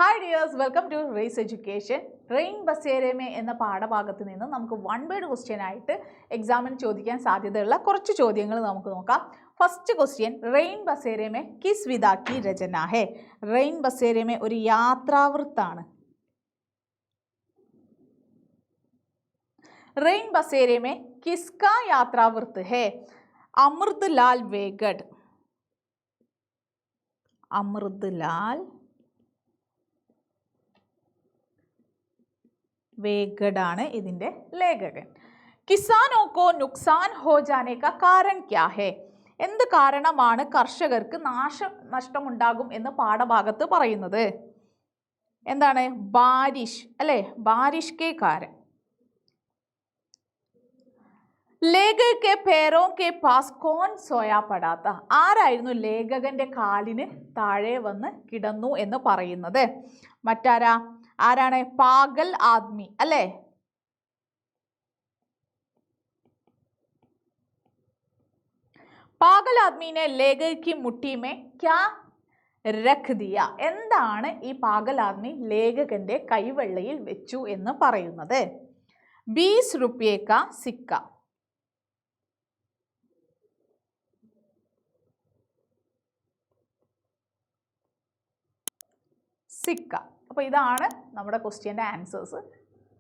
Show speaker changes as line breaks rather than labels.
Hi dears, welcome to race education. Rain ബസേരമേ എന്ന പാഠഭാഗത്ത് നിന്ന് നമുക്ക് 1 വേർഡ് ക്വസ്റ്റ്യൻ ആയിട്ട് എക്സാമിന് ചോദിക്കാൻ സാധ്യതയുള്ള കുറച്ച് ചോദ്യങ്ങൾ നമുക്ക് നോക്കാം. ഫസ്റ്റ് ക്വസ്റ്റ്യൻ, റെയിൻ ബസേരമേ കിസ് വിദാ കി രചന ഹേ. റെയിൻ ബസേരമേ ഒരു യാത്രാവൃത്താണ്. റെയിൻ ബസേരമേ കിസ്കാ യാത്രാവൃത്ത് ഹേ? അമൃത് ലാൽ വേഗഡ്. അമൃത് ലാൽ വേഗഡ് ആണ് ഇതിൻ്റെ ലേഖകൻ. കിസാനോ കോ നുക്സാൻ ഹോ ജാനെ കാ കാരൺ ക്യാ ഹേ? എന്ത് കാരണമാണ് കർഷകർക്ക് നഷ്ടമുണ്ടാകും എന്ന് പാഠഭാഗത്ത് പറയുന്നത്? എന്താണ്? ബാരിഷ് അല്ലേ? ബാരിഷ് കെ കാരൺ. ലേഖക കെ പേരോ കെ പാസ് കോൺ സോയാ പടാത്ത? ആരായിരുന്നു ലേഖകന്റെ കാലിന് താഴെ വന്ന് കിടന്നു എന്ന് പറയുന്നത്? മറ്റാരാ? ആരാണ്? പാഗൽ ആദ്മി അല്ലേ? പാഗൽ ആദ്മീനെ ലേഖക കി മുട്ടി മേ ക്യാ രഖ് ദിയ? എന്താണ് ഈ പാഗൽ ആദ്മി ലേഖകന്റെ കൈവെള്ളയിൽ വെച്ചു എന്ന് പറയുന്നത്? 20 रुपये का सिक्का. സിക്ക. അപ്പോൾ ഇതാണ് നമ്മുടെ ക്വസ്റ്റ്യൻ്റെ ആൻസേഴ്സ്.